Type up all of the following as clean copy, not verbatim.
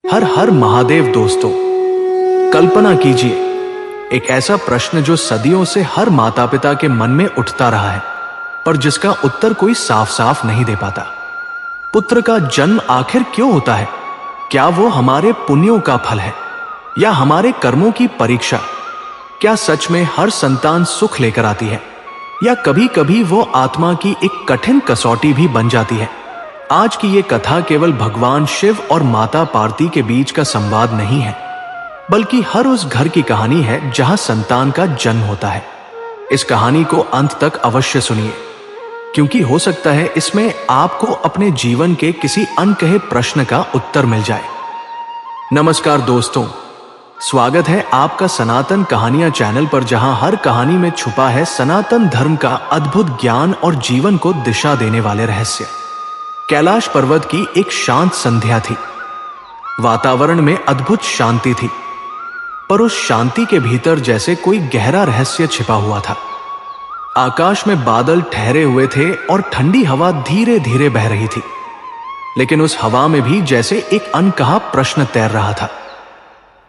हर हर महादेव दोस्तों, कल्पना कीजिए एक ऐसा प्रश्न जो सदियों से हर माता पिता के मन में उठता रहा है, पर जिसका उत्तर कोई साफ साफ नहीं दे पाता। पुत्र का जन्म आखिर क्यों होता है? क्या वो हमारे पुण्यों का फल है या हमारे कर्मों की परीक्षा? क्या सच में हर संतान सुख लेकर आती है या कभी कभी वो आत्मा की एक कठिन कसौटी भी बन जाती है? आज की ये कथा केवल भगवान शिव और माता पार्वती के बीच का संवाद नहीं है, बल्कि हर उस घर की कहानी है जहां संतान का जन्म होता है। इस कहानी को अंत तक अवश्य सुनिए, क्योंकि हो सकता है इसमें आपको अपने जीवन के किसी अनकहे प्रश्न का उत्तर मिल जाए। नमस्कार दोस्तों, स्वागत है आपका सनातन कहानियां चैनल पर, जहां हर कहानी में छुपा है सनातन धर्म का अद्भुत ज्ञान और जीवन को दिशा देने वाले रहस्य। कैलाश पर्वत की एक शांत संध्या थी। वातावरण में अद्भुत शांति थी, पर उस शांति के भीतर जैसे कोई गहरा रहस्य छिपा हुआ था। आकाश में बादल ठहरे हुए थे और ठंडी हवा धीरे धीरे बह रही थी, लेकिन उस हवा में भी जैसे एक अनकहा प्रश्न तैर रहा था।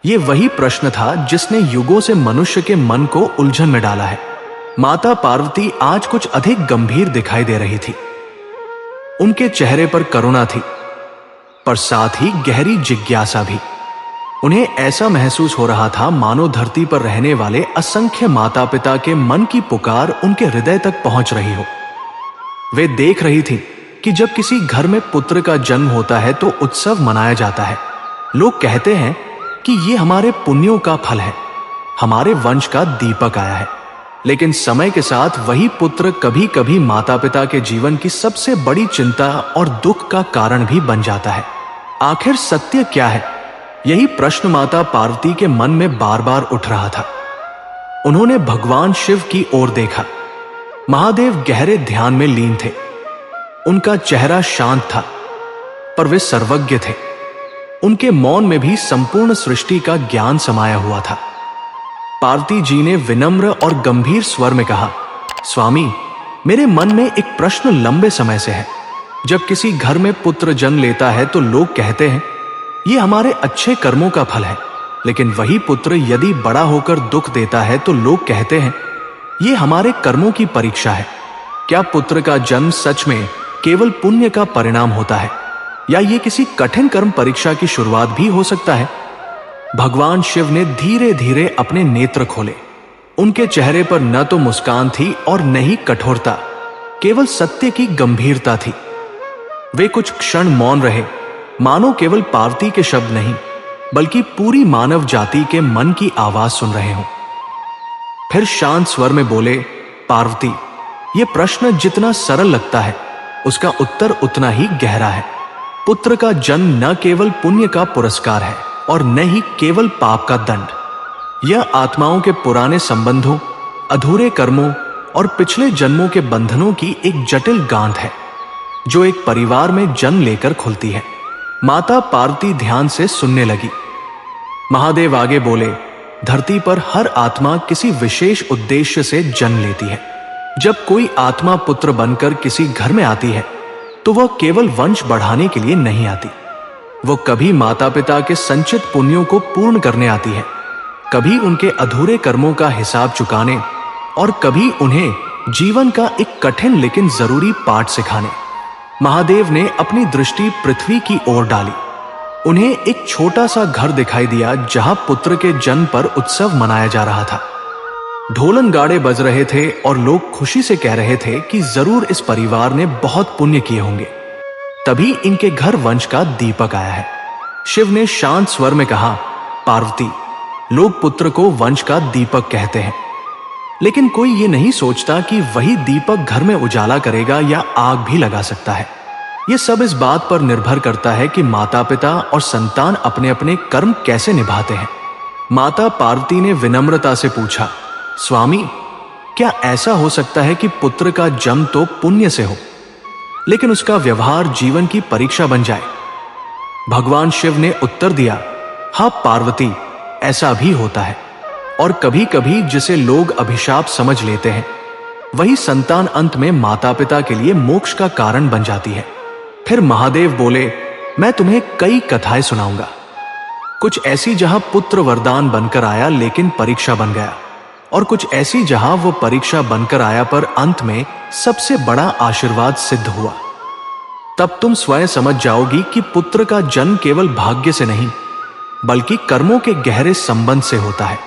यह वही प्रश्न था जिसने युगों से मनुष्य के मन को उलझन में डाला है। माता पार्वती आज कुछ अधिक गंभीर दिखाई दे रही थी। उनके चेहरे पर करुणा थी, पर साथ ही गहरी जिज्ञासा भी। उन्हें ऐसा महसूस हो रहा था मानो धरती पर रहने वाले असंख्य माता पिता के मन की पुकार उनके हृदय तक पहुंच रही हो। वे देख रही थी कि जब किसी घर में पुत्र का जन्म होता है तो उत्सव मनाया जाता है। लोग कहते हैं कि ये हमारे पुण्यों का फल है, हमारे वंश का दीपक आया है। लेकिन समय के साथ वही पुत्र कभी कभी माता पिता के जीवन की सबसे बड़ी चिंता और दुख का कारण भी बन जाता है। आखिर सत्य क्या है? यही प्रश्न माता पार्वती के मन में बार बार उठ रहा था। उन्होंने भगवान शिव की ओर देखा। महादेव गहरे ध्यान में लीन थे। उनका चेहरा शांत था, पर वे सर्वज्ञ थे। उनके मौन में भी संपूर्ण सृष्टि का ज्ञान समाया हुआ था। पार्वती जी ने विनम्र और गंभीर स्वर में कहा, स्वामी, मेरे मन में एक प्रश्न लंबे समय से है। जब किसी घर में पुत्र जन्म लेता है तो लोग कहते हैं ये हमारे अच्छे कर्मों का फल है, लेकिन वही पुत्र यदि बड़ा होकर दुख देता है तो लोग कहते हैं ये हमारे कर्मों की परीक्षा है। क्या पुत्र का जन्म सच में केवल पुण्य का परिणाम होता है, या ये किसी कठिन कर्म परीक्षा की शुरुआत भी हो सकता है? भगवान शिव ने धीरे धीरे अपने नेत्र खोले। उनके चेहरे पर न तो मुस्कान थी और न ही कठोरता, केवल सत्य की गंभीरता थी। वे कुछ क्षण मौन रहे, मानो केवल पार्वती के शब्द नहीं, बल्कि पूरी मानव जाति के मन की आवाज सुन रहे हों। फिर शांत स्वर में बोले, पार्वती, यह प्रश्न जितना सरल लगता है, उसका उत्तर उतना ही गहरा है। पुत्र का जन्म न केवल पुण्य का पुरस्कार है और न ही केवल पाप का दंड। यह आत्माओं के पुराने संबंधों, अधूरे कर्मों और पिछले जन्मों के बंधनों की एक जटिल गांठ है, जो एक परिवार में जन्म लेकर खुलती है। माता पार्वती ध्यान से सुनने लगी। महादेव आगे बोले, धरती पर हर आत्मा किसी विशेष उद्देश्य से जन्म लेती है। जब कोई आत्मा पुत्र बनकर किसी घर में आती है तो वह केवल वंश बढ़ाने के लिए नहीं आती। वो कभी माता पिता के संचित पुण्यों को पूर्ण करने आती है, कभी उनके अधूरे कर्मों का हिसाब चुकाने, और कभी उन्हें जीवन का एक कठिन लेकिन जरूरी पाठ सिखाने। महादेव ने अपनी दृष्टि पृथ्वी की ओर डाली। उन्हें एक छोटा सा घर दिखाई दिया जहां पुत्र के जन्म पर उत्सव मनाया जा रहा था। ढोलन गाड़े बज रहे थे और लोग खुशी से कह रहे थे कि जरूर इस परिवार ने बहुत पुण्य किए होंगे, तभी इनके घर वंश का दीपक आया है। शिव ने शांत स्वर में कहा, पार्वती, लोग पुत्र को वंश का दीपक कहते हैं, लेकिन कोई ये नहीं सोचता कि वही दीपक घर में उजाला करेगा या आग भी लगा सकता है। यह सब इस बात पर निर्भर करता है कि माता पिता और संतान अपने अपने कर्म कैसे निभाते हैं। माता पार्वती ने विनम्रता से पूछा, स्वामी, क्या ऐसा हो सकता है कि पुत्र का जन्म तो पुण्य से हो, लेकिन उसका व्यवहार जीवन की परीक्षा बन जाए? भगवान शिव ने उत्तर दिया, हाँ पार्वती, ऐसा भी होता है, और कभी कभी जिसे लोग अभिशाप समझ लेते हैं, वही संतान अंत में माता पिता के लिए मोक्ष का कारण बन जाती है। फिर महादेव बोले, मैं तुम्हें कई कथाएं सुनाऊंगा, कुछ ऐसी जहां पुत्र वरदान बनकर आया लेकिन परीक्षा बन गया, और कुछ ऐसी जहां वो परीक्षा बनकर आया पर अंत में सबसे बड़ा आशीर्वाद सिद्ध हुआ। तब तुम स्वयं समझ जाओगी कि पुत्र का जन्म केवल भाग्य से नहीं बल्कि कर्मों के गहरे संबंध से होता है।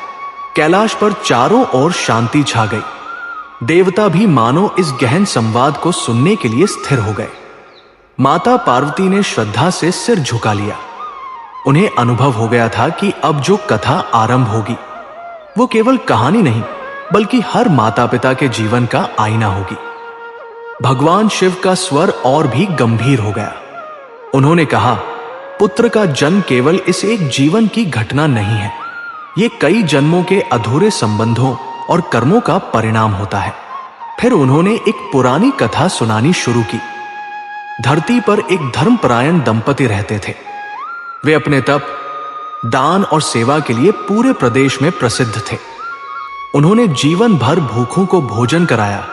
कैलाश पर चारों ओर शांति छा गई। देवता भी मानो इस गहन संवाद को सुनने के लिए स्थिर हो गए। माता पार्वती ने श्रद्धा से सिर झुका लिया। उन्हें अनुभव हो गया था कि अब जो कथा आरंभ होगी वो केवल कहानी नहीं बल्कि हर माता पिता के जीवन का आईना होगी। भगवान शिव का स्वर और भी गंभीर हो गया। उन्होंने कहा, पुत्र का जन्म केवल इस एक जीवन की घटना नहीं है, ये कई जन्मों के अधूरे संबंधों और कर्मों का परिणाम होता है। फिर उन्होंने एक पुरानी कथा सुनानी शुरू की। धरती पर एक धर्मपरायण दंपति रहते थे। वे अपने तप, दान और सेवा के लिए पूरे प्रदेश में प्रसिद्ध थे। उन्होंने जीवन भर भूखों को भोजन कराया,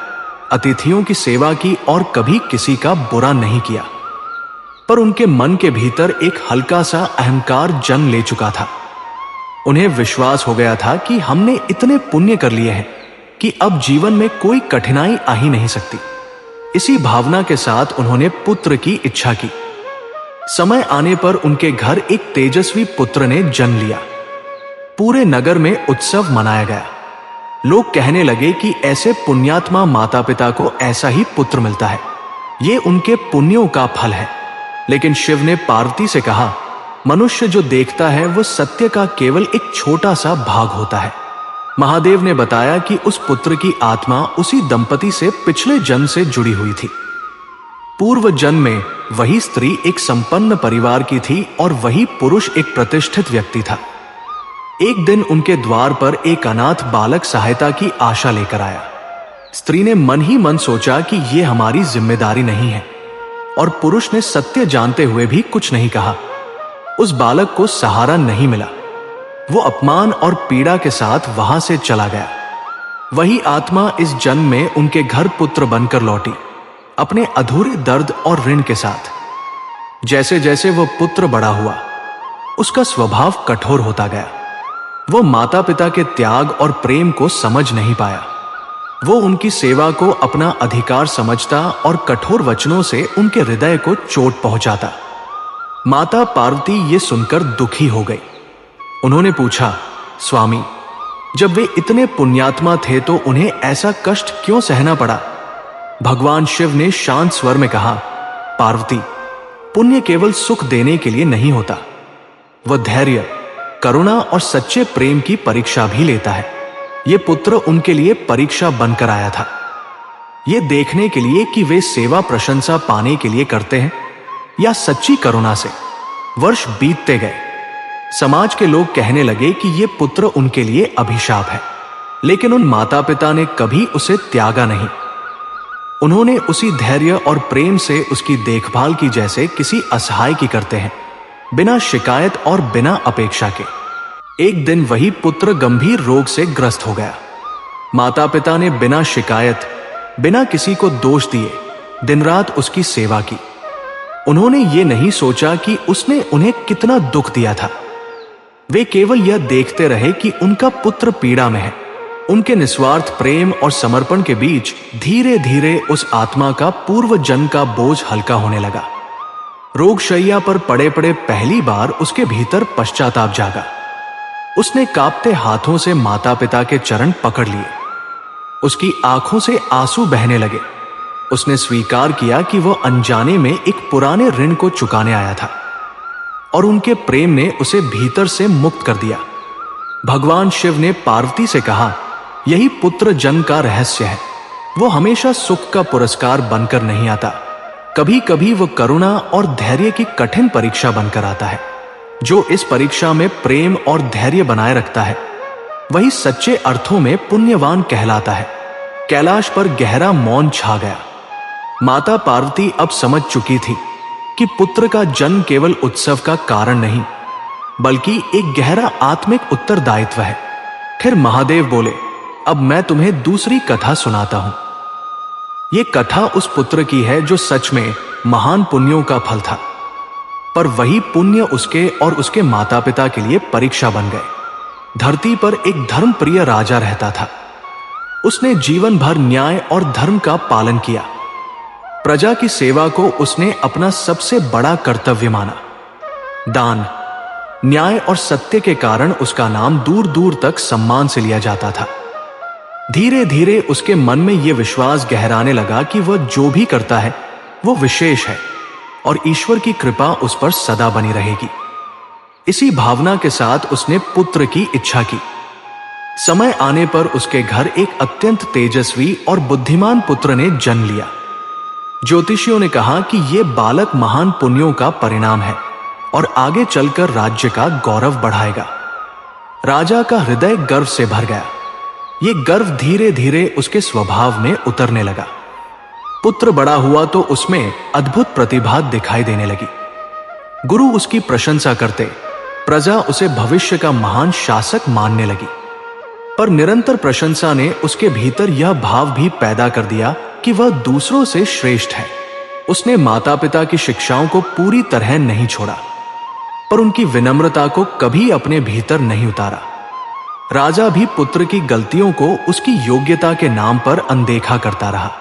अतिथियों की सेवा की और कभी किसी का बुरा नहीं किया। पर उनके मन के भीतर एक हल्का सा अहंकार जन्म ले चुका था। उन्हें विश्वास हो गया था कि हमने इतने पुण्य कर लिए हैं कि अब जीवन में कोई कठिनाई आ ही नहीं सकती। इसी भावना के साथ उन्होंने पुत्र की इच्छा की। समय आने पर उनके घर एक तेजस्वी पुत्र ने जन्म लिया। पूरे नगर में उत्सव मनाया गया। लोग कहने लगे कि ऐसे पुण्यात्मा माता पिता को ऐसा ही पुत्र मिलता है, ये उनके पुण्यों का फल है। लेकिन शिव ने पार्वती से कहा, मनुष्य जो देखता है वो सत्य का केवल एक छोटा सा भाग होता है। महादेव ने बताया कि उस पुत्र की आत्मा उसी दंपति से पिछले जन्म से जुड़ी हुई थी। पूर्व जन्म में वही स्त्री एक संपन्न परिवार की थी और वही पुरुष एक प्रतिष्ठित व्यक्ति था। एक दिन उनके द्वार पर एक अनाथ बालक सहायता की आशा लेकर आया। स्त्री ने मन ही मन सोचा कि यह हमारी जिम्मेदारी नहीं है, और पुरुष ने सत्य जानते हुए भी कुछ नहीं कहा। उस बालक को सहारा नहीं मिला। वो अपमान और पीड़ा के साथ वहां से चला गया। वही आत्मा इस जन्म में उनके घर पुत्र बनकर लौटी, अपने अधूरे दर्द और ऋण के साथ। जैसे जैसे वो पुत्र बड़ा हुआ, उसका स्वभाव कठोर होता गया। वो माता पिता के त्याग और प्रेम को समझ नहीं पाया। वो उनकी सेवा को अपना अधिकार समझता और कठोर वचनों से उनके हृदय को चोट पहुंचाता। माता पार्वती ये सुनकर दुखी हो गई। उन्होंने पूछा, स्वामी, जब वे इतने पुण्यात्मा थे तो उन्हें ऐसा कष्ट क्यों सहना पड़ा? भगवान शिव ने शांत स्वर में कहा, पार्वती, पुण्य केवल सुख देने के लिए नहीं होता, वह धैर्य, करुणा और सच्चे प्रेम की परीक्षा भी लेता है। यह पुत्र उनके लिए परीक्षा बनकर आया था, ये देखने के लिए कि वे सेवा प्रशंसा पाने के लिए करते हैं या सच्ची करुणा से। वर्ष बीतते गए। समाज के लोग कहने लगे कि यह पुत्र उनके लिए अभिशाप है, लेकिन उन माता पिता ने कभी उसे त्यागा नहीं। उन्होंने उसी धैर्य और प्रेम से उसकी देखभाल की जैसे किसी असहाय की करते हैं, बिना शिकायत और बिना अपेक्षा के। एक दिन वही पुत्र गंभीर रोग से ग्रस्त हो गया। माता पिता ने बिना शिकायत, बिना किसी को दोष दिए दिन रात उसकी सेवा की। उन्होंने ये नहीं सोचा कि उसने उन्हें कितना दुख दिया था। वे केवल यह देखते रहे कि उनका पुत्र पीड़ा में है। उनके निस्वार्थ प्रेम और समर्पण के बीच धीरे धीरे उस आत्मा का पूर्व जन्म का बोझ हल्का होने लगा। रोगशैया पर पड़े पड़े पहली बार उसके भीतर पश्चाताप जागा। उसने कांपते हाथों से माता पिता के चरण पकड़ लिए। उसकी आंखों से आंसू बहने लगे। उसने स्वीकार किया कि वह अनजाने में एक पुराने ऋण को चुकाने आया था, और उनके प्रेम ने उसे भीतर से मुक्त कर दिया। भगवान शिव ने पार्वती से कहा, यही पुत्र जन्म का रहस्य है। वो हमेशा सुख का पुरस्कार बनकर नहीं आता, कभी कभी वो करुणा और धैर्य की कठिन परीक्षा बनकर आता है। जो इस परीक्षा में प्रेम और धैर्य बनाए रखता है वही सच्चे अर्थों में पुण्यवान कहलाता है। कैलाश पर गहरा मौन छा गया। माता पार्वती अब समझ चुकी थी कि पुत्र का जन्म केवल उत्सव का कारण नहीं बल्कि एक गहरा आत्मिक उत्तरदायित्व है। फिर महादेव बोले, अब मैं तुम्हें दूसरी कथा सुनाता हूं। यह कथा उस पुत्र की है जो सच में महान पुण्यों का फल था। पर वही पुण्य उसके और उसके माता पिता के लिए परीक्षा बन गए। धरती पर एक धर्मप्रिय राजा रहता था। उसने जीवन भर न्याय और धर्म का पालन किया। प्रजा की सेवा को उसने अपना सबसे बड़ा कर्तव्य माना। दान, न्याय और सत्य के कारण उसका नाम दूर दूर तक सम्मान से लिया जाता था। धीरे धीरे उसके मन में यह विश्वास गहराने लगा कि वह जो भी करता है वो विशेष है और ईश्वर की कृपा उस पर सदा बनी रहेगी। इसी भावना के साथ उसने पुत्र की इच्छा की। समय आने पर उसके घर एक अत्यंत तेजस्वी और बुद्धिमान पुत्र ने जन्म लिया। ज्योतिषियों ने कहा कि यह बालक महान पुण्यों का परिणाम है और आगे चलकर राज्य का गौरव बढ़ाएगा। राजा का हृदय गर्व से भर गया। यह गर्व धीरे धीरे उसके स्वभाव में उतरने लगा। पुत्र बड़ा हुआ तो उसमें अद्भुत प्रतिभा दिखाई देने लगी। गुरु उसकी प्रशंसा करते, प्रजा उसे भविष्य का महान शासक मानने लगी। पर निरंतर प्रशंसा ने उसके भीतर यह भाव भी पैदा कर दिया कि वह दूसरों से श्रेष्ठ है। उसने माता पिता की शिक्षाओं को पूरी तरह नहीं छोड़ा, पर उनकी विनम्रता को कभी अपने भीतर नहीं उतारा। राजा भी पुत्र की गलतियों को उसकी योग्यता के नाम पर अनदेखा करता रहा।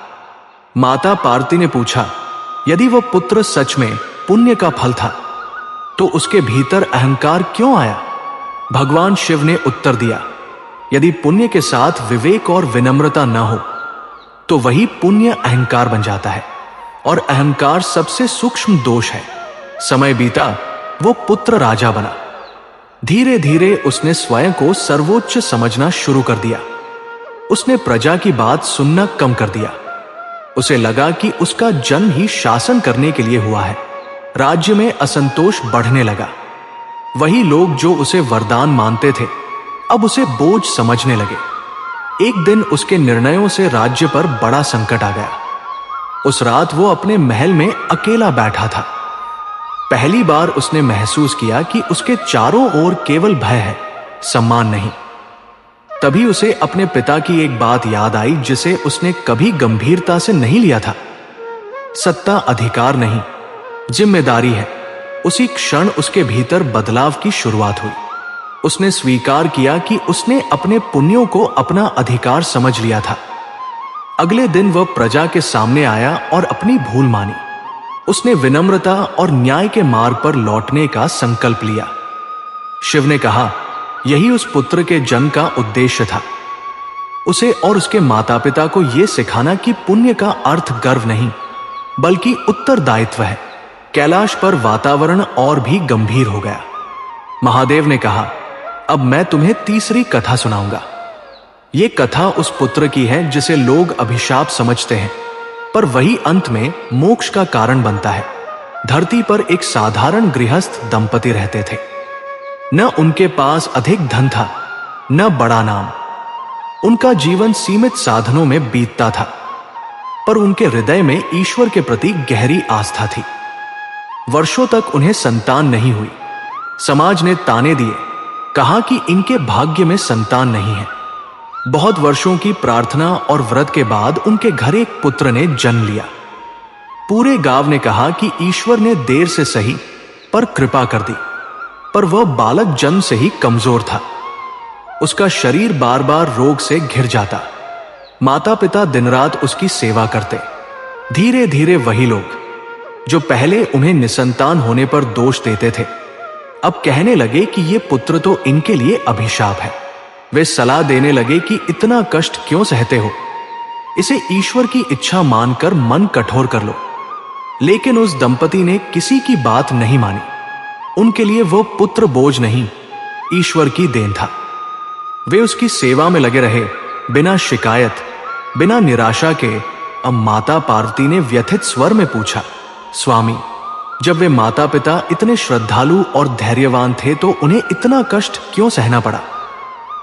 माता पार्वती ने पूछा, यदि वह पुत्र सच में पुण्य का फल था तो उसके भीतर अहंकार क्यों आया? भगवान शिव ने उत्तर दिया, यदि पुण्य के साथ विवेक और विनम्रता न हो तो वही पुण्य अहंकार बन जाता है और अहंकार सबसे सूक्ष्म दोष है। समय बीता, वो पुत्र राजा बना। धीरे धीरे उसने स्वयं को सर्वोच्च समझना शुरू कर दिया। उसने प्रजा की बात सुनना कम कर दिया। उसे लगा कि उसका जन्म ही शासन करने के लिए हुआ है। राज्य में असंतोष बढ़ने लगा। वही लोग जो उसे वरदान मानते थे अब उसे बोझ समझने लगे। एक दिन उसके निर्णयों से राज्य पर बड़ा संकट आ गया। उस रात वो अपने महल में अकेला बैठा था। पहली बार उसने महसूस किया कि उसके चारों ओर केवल भय है, सम्मान नहीं। तभी उसे अपने पिता की एक बात याद आई जिसे उसने कभी गंभीरता से नहीं लिया था। सत्ता अधिकार नहीं, जिम्मेदारी है। उसी क्षण उसके भीतर बदलाव की शुरुआत हुई। उसने स्वीकार किया कि उसने अपने पुण्यों को अपना अधिकार समझ लिया था। अगले दिन वह प्रजा के सामने आया और अपनी भूल मानी। उसने विनम्रता और न्याय के मार्ग पर लौटने का संकल्प लिया। शिव ने कहा, यही उस पुत्र के जन्म का उद्देश्य था। उसे और उसके माता पिता को यह सिखाना कि पुण्य का अर्थ गर्व नहीं बल्कि उत्तरदायित्व है। कैलाश पर वातावरण और भी गंभीर हो गया। महादेव ने कहा, अब मैं तुम्हें तीसरी कथा सुनाऊंगा। यह कथा उस पुत्र की है जिसे लोग अभिशाप समझते हैं, पर वही अंत में मोक्ष का कारण बनता है। धरती पर एक साधारण गृहस्थ दंपति रहते थे। न उनके पास अधिक धन था, न बड़ा नाम। उनका जीवन सीमित साधनों में बीतता था, पर उनके हृदय में ईश्वर के प्रति गहरी आस्था थी। वर्षों तक उन्हें संतान नहीं हुई। समाज ने ताने दिए, कहा कि इनके भाग्य में संतान नहीं है। बहुत वर्षों की प्रार्थना और व्रत के बाद उनके घर एक पुत्र ने जन्म लिया। पूरे गांव ने कहा कि ईश्वर ने देर से सही पर कृपा कर दी, पर वह बालक जन्म से ही कमजोर था। उसका शरीर बार बार रोग से घिर जाता। माता पिता दिन रात उसकी सेवा करते। धीरे धीरे वही लोग जो पहले उन्हें निसंतान होने पर दोष देते थे अब कहने लगे कि यह पुत्र तो इनके लिए अभिशाप है। वे सलाह देने लगे कि इतना कष्ट क्यों सहते हो, इसे ईश्वर की इच्छा मानकर मन कठोर कर लो। लेकिन उस दंपति ने किसी की बात नहीं मानी। उनके लिए वो पुत्र बोझ नहीं, ईश्वर की देन था। वे उसकी सेवा में लगे रहे, बिना शिकायत, बिना निराशा के। अब माता पार्वती ने व्यथित स्वर में पूछा, स्वामी, जब वे माता पिता इतने श्रद्धालु और धैर्यवान थे तो उन्हें इतना कष्ट क्यों सहना पड़ा?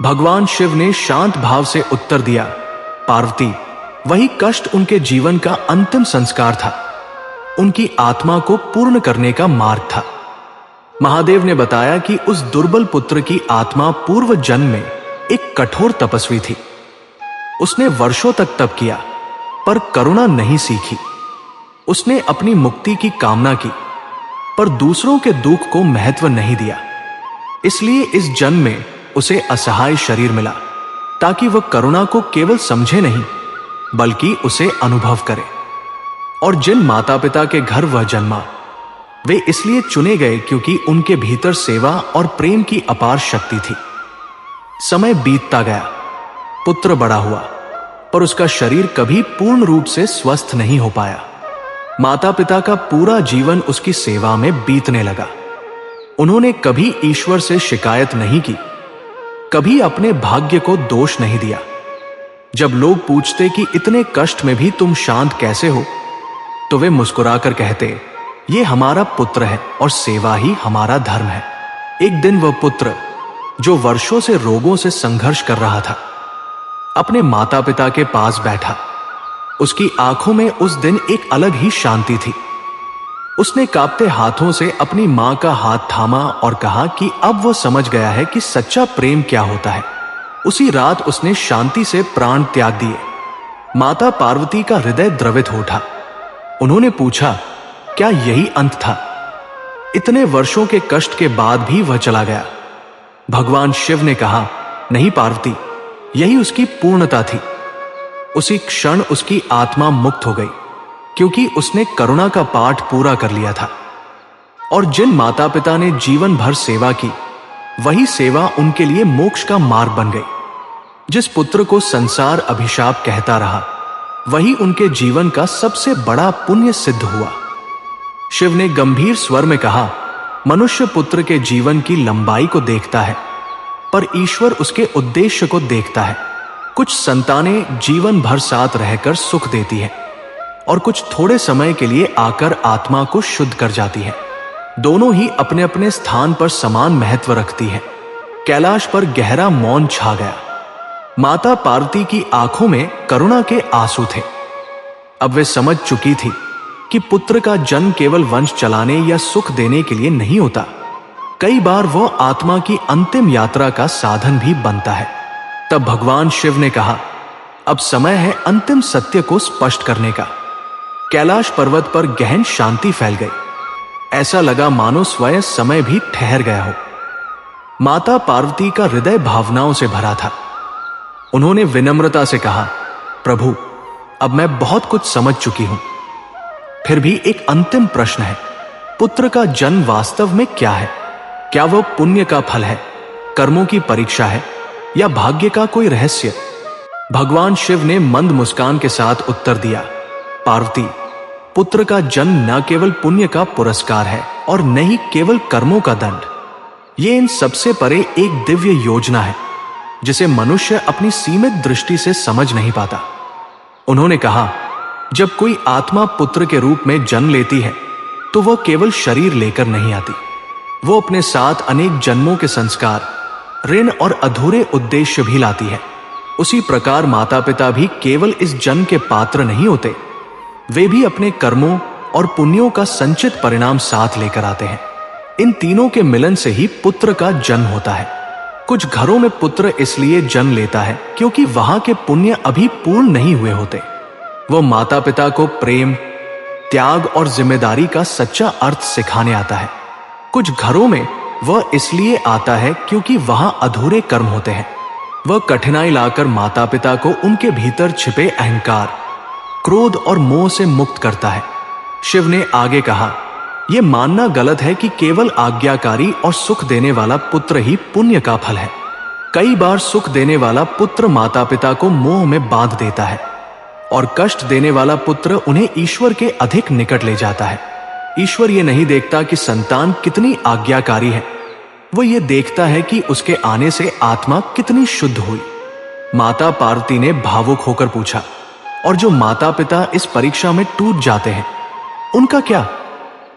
भगवान शिव ने शांत भाव से उत्तर दिया, पार्वती, वही कष्ट उनके जीवन का अंतिम संस्कार था, उनकी आत्मा को पूर्ण करने का मार्ग था। महादेव ने बताया कि उस दुर्बल पुत्र की आत्मा पूर्व जन्म में एक कठोर तपस्वी थी। उसने वर्षों तक तप किया पर करुणा नहीं सीखी। उसने अपनी मुक्ति की कामना की, पर दूसरों के दुख को महत्व नहीं दिया। इसलिए इस जन्म में उसे असहाय शरीर मिला, ताकि वह करुणा को केवल समझे नहीं बल्कि उसे अनुभव करे। और जिन माता पिता के घर वह जन्मा, वे इसलिए चुने गए क्योंकि उनके भीतर सेवा और प्रेम की अपार शक्ति थी। समय बीतता गया, पुत्र बड़ा हुआ, पर उसका शरीर कभी पूर्ण रूप से स्वस्थ नहीं हो पाया। माता पिता का पूरा जीवन उसकी सेवा में बीतने लगा। उन्होंने कभी ईश्वर से शिकायत नहीं की, कभी अपने भाग्य को दोष नहीं दिया। जब लोग पूछते कि इतने कष्ट में भी तुम शांत कैसे हो, तो वे मुस्कुराकर कहते, ये हमारा पुत्र है और सेवा ही हमारा धर्म है। एक दिन वह पुत्र, जो वर्षों से रोगों से संघर्ष कर रहा था, अपने माता पिता के पास बैठा। उसकी आंखों में उस दिन एक अलग ही शांति थी। उसने कांपते हाथों से अपनी मां का हाथ थामा और कहा कि अब वह समझ गया है कि सच्चा प्रेम क्या होता है। उसी रात उसने शांति से प्राण त्याग दिए। माता पार्वती का हृदय द्रवित हो उठा। उन्होंने पूछा, क्या यही अंत था? इतने वर्षों के कष्ट के बाद भी वह चला गया। भगवान शिव ने कहा, नहीं पार्वती, यही उसकी पूर्णता थी। उसी क्षण उसकी आत्मा मुक्त हो गई, क्योंकि उसने करुणा का पाठ पूरा कर लिया था। और जिन माता पिता ने जीवन भर सेवा की, वही सेवा उनके लिए मोक्ष का मार्ग बन गई। जिस पुत्र को संसार अभिशाप कहता रहा, वही उनके जीवन का सबसे बड़ा पुण्य सिद्ध हुआ। शिव ने गंभीर स्वर में कहा, मनुष्य पुत्र के जीवन की लंबाई को देखता है, पर ईश्वर उसके उद्देश्य को देखता है। कुछ संतानें जीवन भर साथ रहकर सुख देती है और कुछ थोड़े समय के लिए आकर आत्मा को शुद्ध कर जाती है। दोनों ही अपने अपने स्थान पर समान महत्व रखती है। कैलाश पर गहरा मौन छा गया। माता पार्वती की आंखों में करुणा के आंसू थे। अब वे समझ चुकी थी कि पुत्र का जन्म केवल वंश चलाने या सुख देने के लिए नहीं होता, कई बार वह आत्मा की अंतिम यात्रा का साधन भी बनता है। तब भगवान शिव ने कहा, अब समय है अंतिम सत्य को स्पष्ट करने का। कैलाश पर्वत पर गहन शांति फैल गई। ऐसा लगा मानो स्वयं समय भी ठहर गया हो। माता पार्वती का हृदय भावनाओं से भरा था। उन्होंने विनम्रता से कहा, प्रभु, अब मैं बहुत कुछ समझ चुकी हूं, फिर भी एक अंतिम प्रश्न है। पुत्र का जन्म वास्तव में क्या है? क्या वह पुण्य का फल है, कर्मों की परीक्षा है, या भाग्य का कोई रहस्य? भगवान शिव ने मंद मुस्कान के साथ उत्तर दिया, पार्वती, पुत्र का जन्म न केवल पुण्य का पुरस्कार है और न ही केवल कर्मों का दंड। ये इन सबसे परे एक दिव्य योजना है, जिसे मनुष्य अपनी सीमित दृष्टि से समझ नहीं पाता। उन्होंने कहा, जब कोई आत्मा पुत्र के रूप में जन्म लेती है, तो वह केवल शरीर लेकर नहीं आती। वो अपने साथ अनेक जन्मों के संस्कार, ऋण और अधूरे उद्देश्य भी लाती है। उसी प्रकार माता पिता भी केवल इस जन्म के पात्र नहीं होते, वे भी अपने कर्मों और पुण्यों का संचित परिणाम साथ लेकर आते हैं। इन तीनों के मिलन से ही पुत्र का जन्म होता है। कुछ घरों में पुत्र इसलिए जन्म लेता है क्योंकि वहां के पुण्य अभी पूर्ण नहीं हुए होते। वो माता पिता को प्रेम, त्याग और जिम्मेदारी का सच्चा अर्थ सिखाने आता है। कुछ घरों में वह इसलिए आता है क्योंकि वहां अधूरे कर्म होते हैं। वह कठिनाई लाकर माता पिता को उनके भीतर छिपे अहंकार, क्रोध और मोह से मुक्त करता है। शिव ने आगे कहा, यह मानना गलत है कि केवल आज्ञाकारी और सुख देने वाला पुत्र ही पुण्य का फल है। कई बार सुख देने वाला पुत्र माता पिता को मोह में बांध देता है और कष्ट देने वाला पुत्र उन्हें ईश्वर के अधिक निकट ले जाता है। ईश्वर ये नहीं देखता कि संतान कितनी आज्ञाकारी है, वो ये देखता है कि उसके आने से आत्मा कितनी शुद्ध हुई। माता पार्वती ने भावुक होकर पूछा, और जो माता पिता इस परीक्षा में टूट जाते हैं, उनका क्या?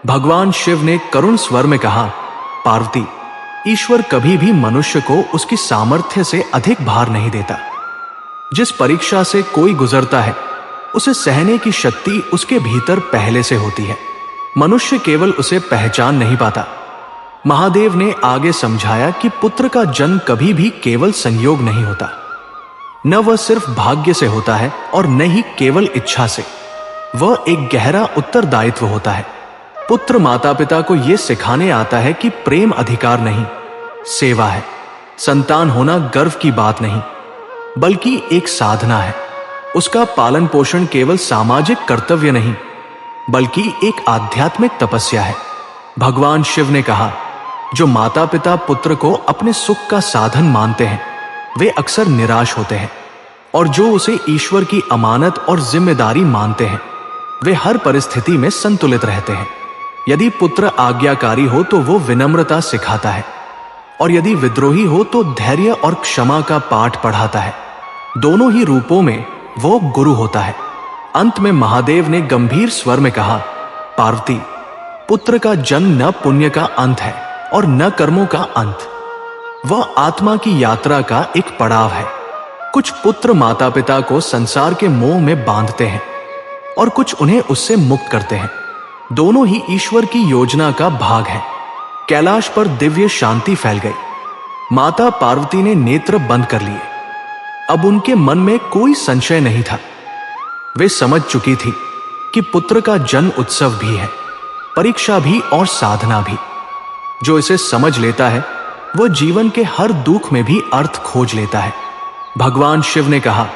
भगवान शिव ने करुण स्वर में कहा, पार्वती, ईश्वर कभी भी मनुष्य को उसकी सामर्थ्य से अधिक भार नहीं देता। जिस परीक्षा से कोई गुजरता है, उसे सहने की शक्ति उसके भीतर पहले से होती है। मनुष्य केवल उसे पहचान नहीं पाता। महादेव ने आगे समझाया कि पुत्र का जन्म कभी भी केवल संयोग नहीं होता, न वह सिर्फ भाग्य से होता है और न ही केवल इच्छा से। वह एक गहरा उत्तरदायित्व होता है। पुत्र माता पिता को यह सिखाने आता है कि प्रेम अधिकार नहीं, सेवा है। संतान होना गर्व की बात नहीं, बल्कि एक साधना है। उसका पालन पोषण केवल सामाजिक कर्तव्य नहीं, बल्कि एक आध्यात्मिक तपस्या है। भगवान शिव ने कहा, जो माता पिता पुत्र को अपने सुख का साधन मानते हैं वे अक्सर निराश होते हैं, और जो उसे ईश्वर की अमानत और जिम्मेदारी मानते हैं वे हर परिस्थिति में संतुलित रहते हैं। यदि पुत्र आज्ञाकारी हो तो वो विनम्रता सिखाता है, और यदि विद्रोही हो तो धैर्य और क्षमा का पाठ पढ़ाता है। दोनों ही रूपों में वो गुरु होता है। अंत में महादेव ने गंभीर स्वर में कहा, पार्वती, पुत्र का जन्म न पुण्य का अंत है और न कर्मों का अंत, वह आत्मा की यात्रा का एक पड़ाव है। कुछ पुत्र माता पिता को संसार के मोह में बांधते हैं और कुछ उन्हें उससे मुक्त करते हैं। दोनों ही ईश्वर की योजना का भाग है। कैलाश पर दिव्य शांति फैल गई। माता पार्वती ने नेत्र बंद कर लिए। अब उनके मन में कोई संशय नहीं था। वे समझ चुकी थी कि पुत्र का जन्म उत्सव भी है, परीक्षा भी और साधना भी। जो इसे समझ लेता है वह जीवन के हर दुख में भी अर्थ खोज लेता है। भगवान शिव ने कहा,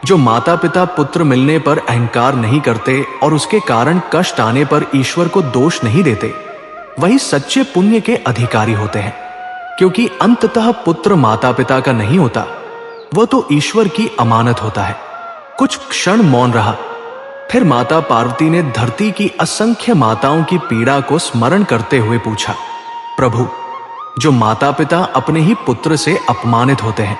जो माता पिता पुत्र मिलने पर अहंकार नहीं करते और उसके कारण कष्ट आने पर ईश्वर को दोष नहीं देते, वही सच्चे पुण्य के अधिकारी होते हैं। क्योंकि अंततः पुत्र माता पिता का नहीं होता, वह तो ईश्वर की अमानत होता है। कुछ क्षण मौन रहा। फिर माता पार्वती ने धरती की असंख्य माताओं की पीड़ा को स्मरण करते हुए पूछा, प्रभु, जो माता पिता अपने ही पुत्र से अपमानित होते हैं,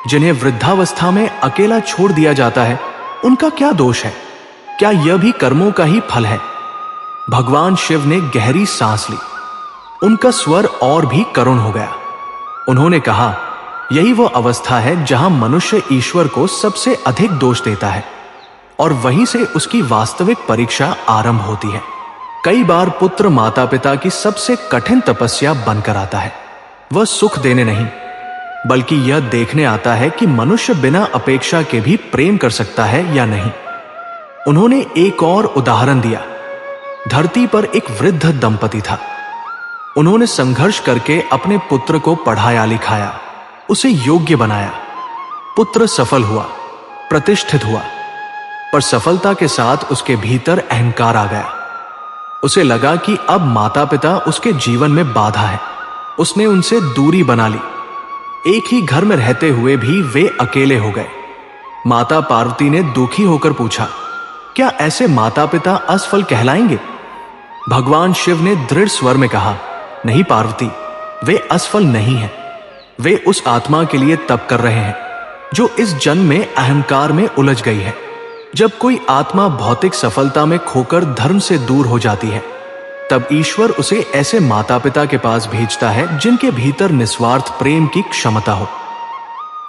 जिन्हें वृद्धावस्था में अकेला छोड़ दिया जाता है, उनका क्या दोष है? क्या यह भी कर्मों का ही फल है? भगवान शिव ने गहरी सांस ली। उनका स्वर और भी करुण हो गया। उन्होंने कहा, यही वो अवस्था है जहां मनुष्य ईश्वर को सबसे अधिक दोष देता है और वहीं से उसकी वास्तविक परीक्षा आरंभ होती है। कई बार पुत्र माता पिता की सबसे कठिन तपस्या बनकर आता है। वह सुख देने नहीं, बल्कि यह देखने आता है कि मनुष्य बिना अपेक्षा के भी प्रेम कर सकता है या नहीं। उन्होंने एक और उदाहरण दिया। धरती पर एक वृद्ध दंपति था। उन्होंने संघर्ष करके अपने पुत्र को पढ़ाया लिखाया, उसे योग्य बनाया। पुत्र सफल हुआ, प्रतिष्ठित हुआ, पर सफलता के साथ उसके भीतर अहंकार आ गया। उसे लगा कि अब माता पिता उसके जीवन में बाधा है। उसने उनसे दूरी बना ली। एक ही घर में रहते हुए भी वे अकेले हो गए। माता पार्वती ने दुखी होकर पूछा, क्या ऐसे माता पिता असफल कहलाएंगे? भगवान शिव ने दृढ़ स्वर में कहा, नहीं पार्वती, वे असफल नहीं हैं। वे उस आत्मा के लिए तप कर रहे हैं जो इस जन्म में अहंकार में उलझ गई है। जब कोई आत्मा भौतिक सफलता में खोकर धर्म से दूर हो जाती है, तब ईश्वर उसे ऐसे माता पिता के पास भेजता है जिनके भीतर निस्वार्थ प्रेम की क्षमता हो।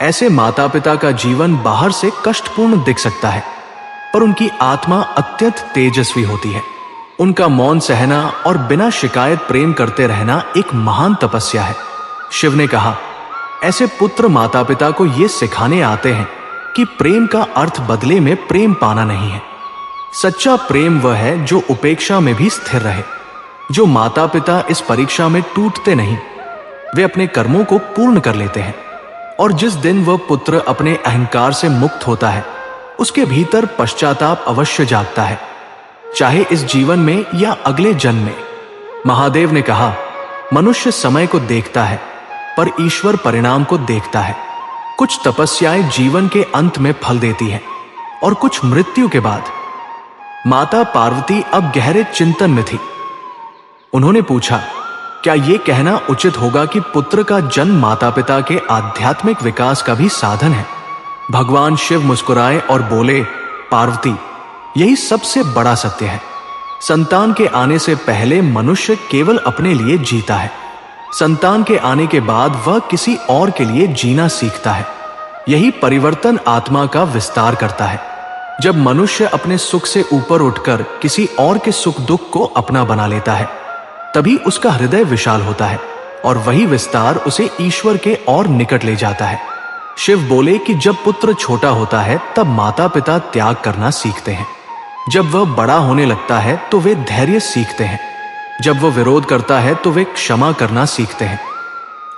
ऐसे माता पिता का जीवन बाहर से कष्टपूर्ण दिख सकता है, पर उनकी आत्मा अत्यंत तेजस्वी होती है। उनका मौन सहना और बिना शिकायत प्रेम करते रहना एक महान तपस्या है। शिव ने कहा, ऐसे पुत्र माता पिता को ये सिखाने आते हैं कि प्रेम का अर्थ बदले में प्रेम पाना नहीं है। सच्चा प्रेम वह है जो उपेक्षा में भी स्थिर रहे। जो माता पिता इस परीक्षा में टूटते नहीं, वे अपने कर्मों को पूर्ण कर लेते हैं। और जिस दिन वह पुत्र अपने अहंकार से मुक्त होता है, उसके भीतर पश्चाताप अवश्य जागता है, चाहे इस जीवन में या अगले जन्म में। महादेव ने कहा, मनुष्य समय को देखता है पर ईश्वर परिणाम को देखता है। कुछ तपस्याएं जीवन के अंत में फल देती हैं और कुछ मृत्यु के बाद। माता पार्वती अब गहरे चिंतन में थी। उन्होंने पूछा, क्या यह कहना उचित होगा कि पुत्र का जन्म माता पिता के आध्यात्मिक विकास का भी साधन है? भगवान शिव मुस्कुराए और बोले, पार्वती, यही सबसे बड़ा सत्य है। संतान के आने से पहले मनुष्य केवल अपने लिए जीता है। संतान के आने के बाद वह किसी और के लिए जीना सीखता है। यही परिवर्तन आत्मा का विस्तार करता है। जब मनुष्य अपने सुख से ऊपर उठकर किसी और के सुख दुख को अपना बना लेता है, तभी उसका हृदय विशाल होता है और वही विस्तार उसे ईश्वर के और निकट ले जाता है। शिव बोले कि जब पुत्र छोटा होता है तब माता पिता त्याग करना सीखते हैं। जब वह बड़ा होने लगता है तो वे धैर्य सीखते हैं। जब वो विरोध करता है तो वे क्षमा करना सीखते हैं,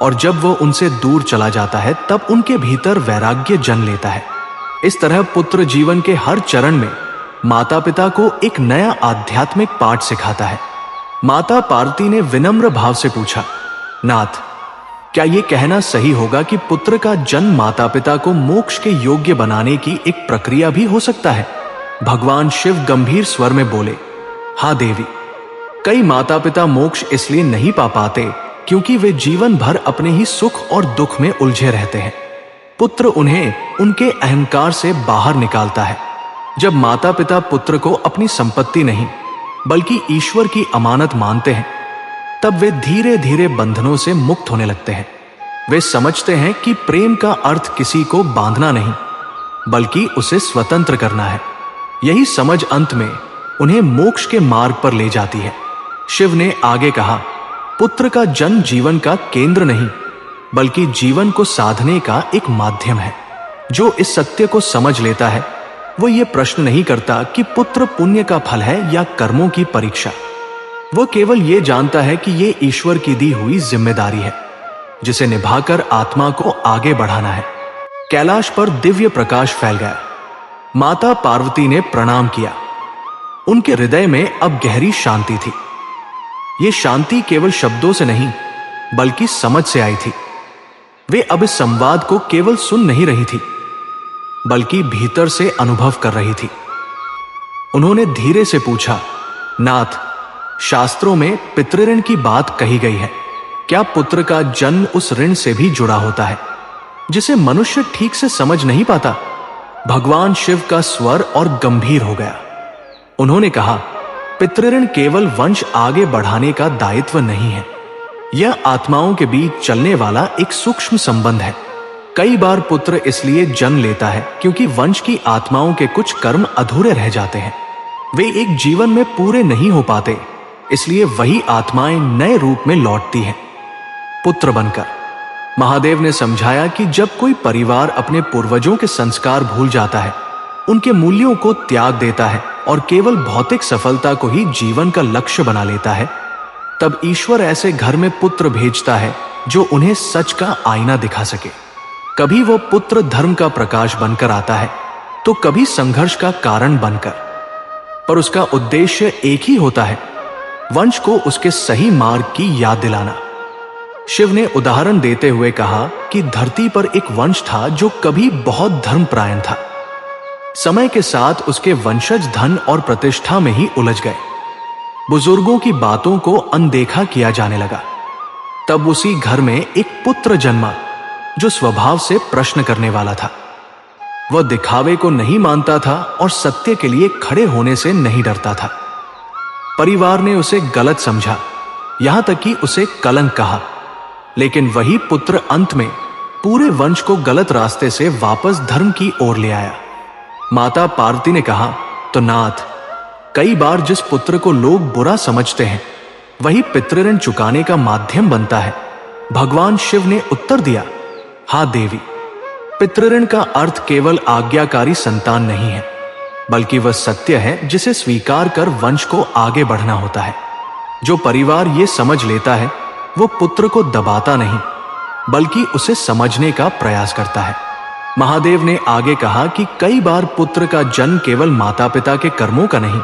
और जब वो उनसे दूर चला जाता है तब उनके भीतर वैराग्य जन्म लेता है। इस तरह पुत्र जीवन के हर चरण में माता पिता को एक नया आध्यात्मिक पाठ सिखाता है। माता पार्वती ने विनम्र भाव से पूछा, नाथ, क्या यह कहना सही होगा कि पुत्र का जन्म माता पिता को मोक्ष के योग्य बनाने की एक प्रक्रिया भी हो सकता है? भगवान शिव गंभीर स्वर में बोले, हाँ देवी, कई माता पिता मोक्ष इसलिए नहीं पा पाते क्योंकि वे जीवन भर अपने ही सुख और दुख में उलझे रहते हैं। पुत्र उन्हें उनके अहंकार से बाहर निकालता है। जब माता पिता पुत्र को अपनी संपत्ति नहीं बल्कि ईश्वर की अमानत मानते हैं, तब वे धीरे धीरे बंधनों से मुक्त होने लगते हैं। वे समझते हैं कि प्रेम का अर्थ किसी को बांधना नहीं बल्कि उसे स्वतंत्र करना है। यही समझ अंत में उन्हें मोक्ष के मार्ग पर ले जाती है। शिव ने आगे कहा, पुत्र का जन्म जीवन का केंद्र नहीं बल्कि जीवन को साधने का एक माध्यम है। जो इस सत्य को समझ लेता है वो ये प्रश्न नहीं करता कि पुत्र पुण्य का फल है या कर्मों की परीक्षा। वो केवल ये जानता है कि ये ईश्वर की दी हुई जिम्मेदारी है जिसे निभाकर आत्मा को आगे बढ़ाना है। कैलाश पर दिव्य प्रकाश फैल गया। माता पार्वती ने प्रणाम किया। उनके हृदय में अब गहरी शांति थी। ये शांति केवल शब्दों से नहीं बल्कि समझ से आई थी। वे अब इस संवाद को केवल सुन नहीं रही थी बल्कि भीतर से अनुभव कर रही थी। उन्होंने धीरे से पूछा, नाथ, शास्त्रों में पितृऋण की बात कही गई है। क्या पुत्र का जन्म उस ऋण से भी जुड़ा होता है जिसे मनुष्य ठीक से समझ नहीं पाता? भगवान शिव का स्वर और गंभीर हो गया। उन्होंने कहा, पितृऋण केवल वंश आगे बढ़ाने का दायित्व नहीं है, यह आत्माओं के बीच चलने वाला एक सूक्ष्म संबंध है। कई बार पुत्र इसलिए जन्म लेता है क्योंकि वंश की आत्माओं के कुछ कर्म अधूरे रह जाते हैं। वे एक जीवन में पूरे नहीं हो पाते, इसलिए वही आत्माएं नए रूप में लौटती हैं पुत्र बनकर। महादेव ने समझाया कि जब कोई परिवार अपने पूर्वजों के संस्कार भूल जाता है, उनके मूल्यों को त्याग देता है और केवल भौतिक सफलता को ही जीवन का लक्ष्य बना लेता है, तब ईश्वर ऐसे घर में पुत्र भेजता है जो उन्हें सच का आईना दिखा सके। कभी वो पुत्र धर्म का प्रकाश बनकर आता है तो कभी संघर्ष का कारण बनकर, पर उसका उद्देश्य एक ही होता है, वंश को उसके सही मार्ग की याद दिलाना। शिव ने उदाहरण देते हुए कहा कि धरती पर एक वंश था जो कभी बहुत धर्मपरायण था। समय के साथ उसके वंशज धन और प्रतिष्ठा में ही उलझ गए। बुजुर्गों की बातों को अनदेखा किया जाने लगा। तब उसी घर में एक पुत्र जन्मा जो स्वभाव से प्रश्न करने वाला था। वह दिखावे को नहीं मानता था और सत्य के लिए खड़े होने से नहीं डरता था। परिवार ने उसे गलत समझा, यहां तक कि उसे कलंक कहा, लेकिन वही पुत्र अंत में पूरे वंश को गलत रास्ते से वापस धर्म की ओर ले आया। माता पार्वती ने कहा, तो नाथ, कई बार जिस पुत्र को लोग बुरा समझते हैं वही पितृऋण चुकाने का माध्यम बनता है। भगवान शिव ने उत्तर दिया, हाँ देवी, पितृऋण का अर्थ केवल आज्ञाकारी संतान नहीं है बल्कि वह सत्य है जिसे स्वीकार कर वंश को आगे बढ़ना होता है। जो परिवार ये समझ लेता है वो पुत्र को दबाता नहीं बल्कि उसे समझने का प्रयास करता है। महादेव ने आगे कहा कि कई बार पुत्र का जन्म केवल माता पिता के कर्मों का नहीं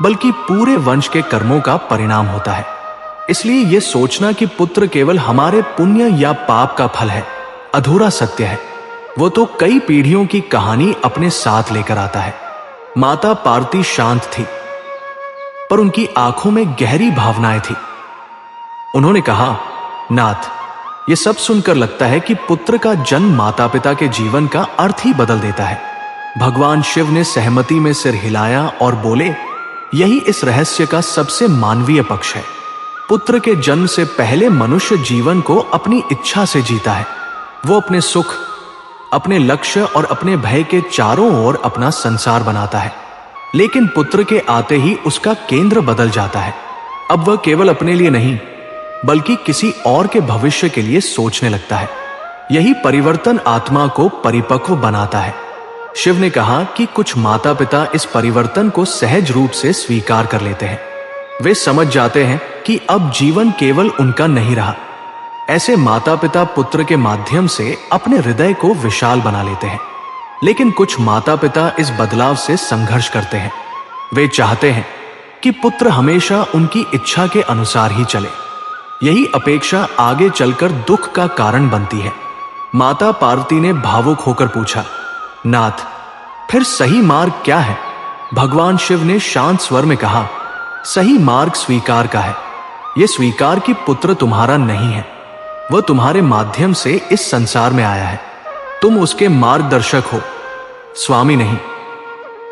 बल्कि पूरे वंश के कर्मों का परिणाम होता है। इसलिए यह सोचना कि पुत्र केवल हमारे पुण्य या पाप का फल है अधूरा सत्य है। वो तो कई पीढ़ियों की कहानी अपने साथ लेकर आता है। माता पार्वती शांत थी पर उनकी आंखों में गहरी भावनाएं थी। उन्होंने कहा, नाथ, यह सब सुनकर लगता है कि पुत्र का जन्म माता पिता के जीवन का अर्थ ही बदल देता है। भगवान शिव ने सहमति में सिर हिलाया और बोले, यही इस रहस्य का सबसे मानवीय पक्ष है। पुत्र के जन्म से पहले मनुष्य जीवन को अपनी इच्छा से जीता है। वो अपने सुख, अपने लक्ष्य और अपने भय के चारों ओर अपना संसार बनाता है, लेकिन पुत्र के आते ही उसका केंद्र बदल जाता है। अब वह केवल अपने लिए नहीं बल्कि किसी और के भविष्य के लिए सोचने लगता है। यही परिवर्तन आत्मा को परिपक्व बनाता है। शिव ने कहा कि कुछ माता पिता इस परिवर्तन को सहज रूप से स्वीकार कर लेते हैं, वे समझ जाते हैं कि अब जीवन केवल उनका नहीं रहा। ऐसे माता पिता पुत्र के माध्यम से अपने हृदय को विशाल बना लेते हैं। लेकिन कुछ माता पिता इस बदलाव से संघर्ष करते हैं। वे चाहते हैं कि पुत्र हमेशा उनकी इच्छा के अनुसार ही चले। यही अपेक्षा आगे चलकर दुख का कारण बनती है। माता पार्वती ने भावुक होकर पूछा, नाथ, फिर सही मार्ग क्या है? भगवान शिव ने शांत स्वर में कहा, सही मार्ग स्वीकार का है। यह स्वीकार कि पुत्र तुम्हारा नहीं है, वह तुम्हारे माध्यम से इस संसार में आया है। तुम उसके मार्गदर्शक हो, स्वामी नहीं।